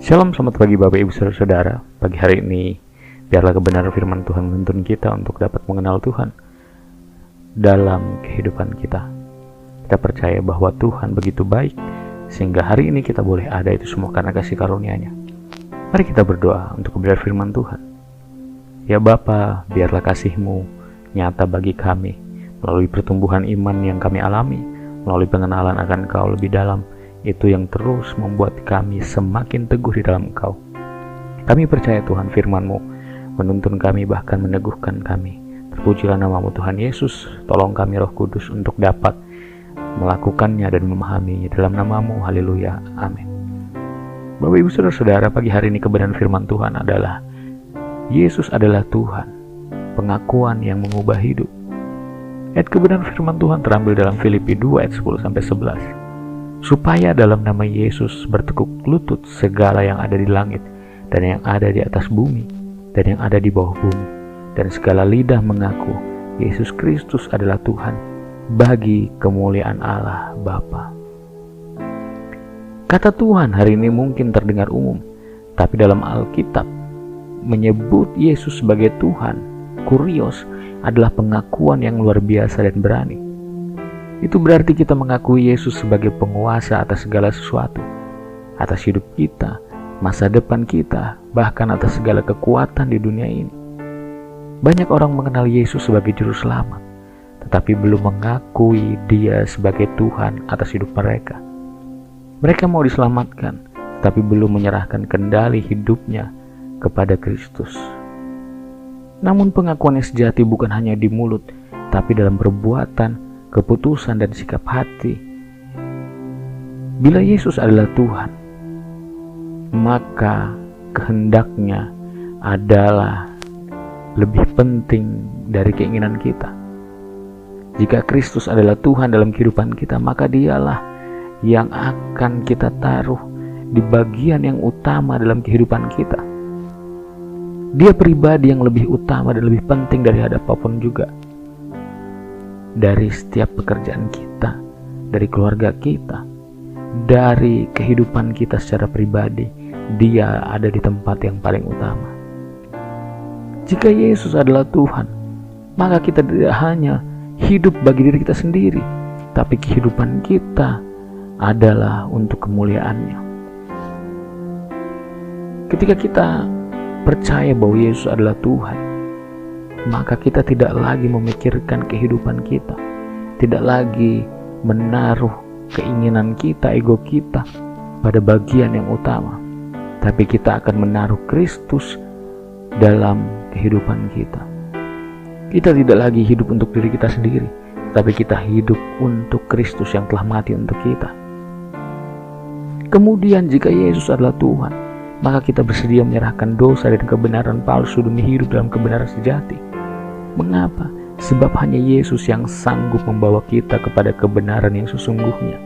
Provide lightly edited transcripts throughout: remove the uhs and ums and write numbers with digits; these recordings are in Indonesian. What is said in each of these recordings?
Shalom, selamat pagi Bapak Ibu Saudara. Pagi hari ini, biarlah kebenaran firman Tuhan menuntun kita untuk dapat mengenal Tuhan dalam kehidupan kita. Kita percaya bahwa Tuhan begitu baik, sehingga hari ini kita boleh ada itu semua karena kasih karunia-Nya. Mari kita berdoa untuk kebenaran firman Tuhan. Ya Bapa, biarlah kasih-Mu nyata bagi kami, melalui pertumbuhan iman yang kami alami, melalui pengenalan akan Engkau lebih dalam, itu yang terus membuat kami semakin teguh di dalam Engkau. Kami percaya Tuhan, firman-Mu menuntun kami, bahkan meneguhkan kami. Terpujilah nama-Mu Tuhan Yesus. Tolong kami Roh Kudus untuk dapat melakukannya dan memahaminya dalam nama-Mu. Haleluya, amin. Bapak Ibu Saudara-saudara, pagi hari ini kebenaran firman Tuhan adalah Yesus adalah Tuhan, pengakuan yang mengubah hidup. Ayat kebenaran firman Tuhan terambil dalam Filipi 2 ayat 10-11. Supaya dalam nama Yesus bertekuk lutut segala yang ada di langit dan yang ada di atas bumi dan yang ada di bawah bumi, dan segala lidah mengaku Yesus Kristus adalah Tuhan, bagi kemuliaan Allah Bapa. Kata Tuhan hari ini mungkin terdengar umum, tapi dalam Alkitab menyebut Yesus sebagai Tuhan, kurios, adalah pengakuan yang luar biasa dan berani. Itu berarti kita mengakui Yesus sebagai penguasa atas segala sesuatu, atas hidup kita, masa depan kita, bahkan atas segala kekuatan di dunia ini. Banyak orang mengenal Yesus sebagai juru selamat, tetapi belum mengakui Dia sebagai Tuhan atas hidup mereka. Mereka mau diselamatkan, tapi belum menyerahkan kendali hidupnya kepada Kristus. Namun pengakuan yang sejati bukan hanya di mulut, tapi dalam perbuatan, keputusan dan sikap hati. Bila Yesus adalah Tuhan, maka kehendaknya adalah lebih penting dari keinginan kita. Jika Kristus adalah Tuhan dalam kehidupan kita, maka Dialah yang akan kita taruh di bagian yang utama dalam kehidupan kita. Dia pribadi yang lebih utama dan lebih penting dari apapun juga. Dari setiap pekerjaan kita, dari keluarga kita, dari kehidupan kita secara pribadi, Dia ada di tempat yang paling utama. Jika Yesus adalah Tuhan, maka kita tidak hanya hidup bagi diri kita sendiri, tapi kehidupan kita adalah untuk kemuliaan-Nya. Ketika kita percaya bahwa Yesus adalah Tuhan, maka kita tidak lagi memikirkan kehidupan kita, tidak lagi menaruh keinginan kita, ego kita pada bagian yang utama, tapi kita akan menaruh Kristus dalam kehidupan kita. Kita tidak lagi hidup untuk diri kita sendiri, tapi kita hidup untuk Kristus yang telah mati untuk kita. Kemudian jika Yesus adalah Tuhan, maka kita bersedia menyerahkan dosa dan kebenaran palsu demi hidup dalam kebenaran sejati. Mengapa? Sebab hanya Yesus yang sanggup membawa kita kepada kebenaran yang sesungguhnya.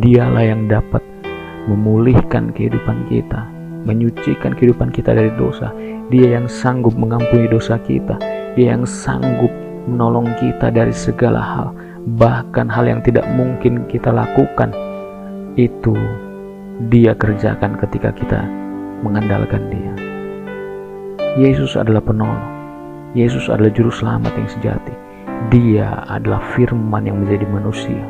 Dialah yang dapat memulihkan kehidupan kita, menyucikan kehidupan kita dari dosa. Dia yang sanggup mengampuni dosa kita. Dia yang sanggup menolong kita dari segala hal, bahkan hal yang tidak mungkin kita lakukan, itu Dia kerjakan ketika kita mengandalkan Dia. Yesus adalah penolong. Yesus adalah juru selamat yang sejati. Dia adalah firman yang menjadi manusia.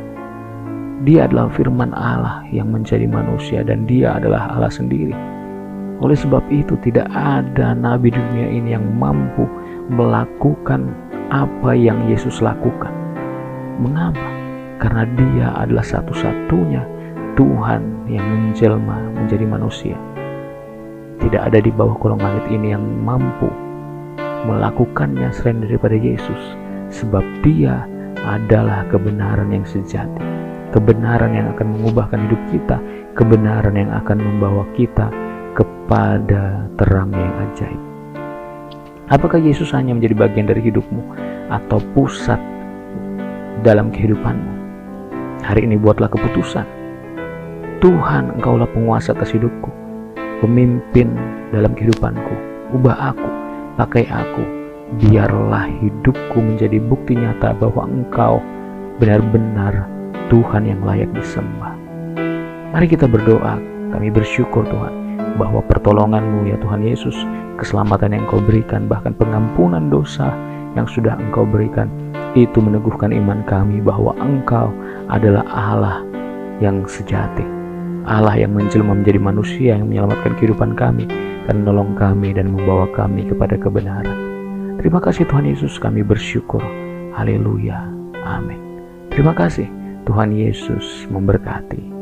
Dia adalah firman Allah yang menjadi manusia, dan Dia adalah Allah sendiri. Oleh sebab itu tidak ada nabi di dunia ini yang mampu melakukan apa yang Yesus lakukan. Mengapa? Karena Dia adalah satu-satunya Tuhan yang menjelma menjadi manusia. Tidak ada di bawah kolong langit ini yang mampu melakukannya selain daripada Yesus, sebab Dia adalah kebenaran yang sejati, kebenaran yang akan mengubahkan hidup kita, kebenaran yang akan membawa kita kepada terang yang ajaib. Apakah Yesus hanya menjadi bagian dari hidupmu atau pusat dalam kehidupanmu? Hari ini buatlah keputusan. Tuhan, Engkaulah penguasa atas hidupku, pemimpin dalam kehidupanku. Ubah aku, pakai aku, biarlah hidupku menjadi bukti nyata bahwa Engkau benar-benar Tuhan yang layak disembah. Mari kita berdoa. Kami bersyukur Tuhan, bahwa pertolongan-Mu ya Tuhan Yesus, keselamatan yang Engkau berikan, bahkan pengampunan dosa yang sudah Engkau berikan, itu meneguhkan iman kami bahwa Engkau adalah Allah yang sejati, Allah yang menjelma menjadi manusia yang menyelamatkan kehidupan kami dan menolong kami dan membawa kami kepada kebenaran. Terima kasih Tuhan Yesus, kami bersyukur. Haleluya. Amin. Terima kasih. Tuhan Yesus memberkati.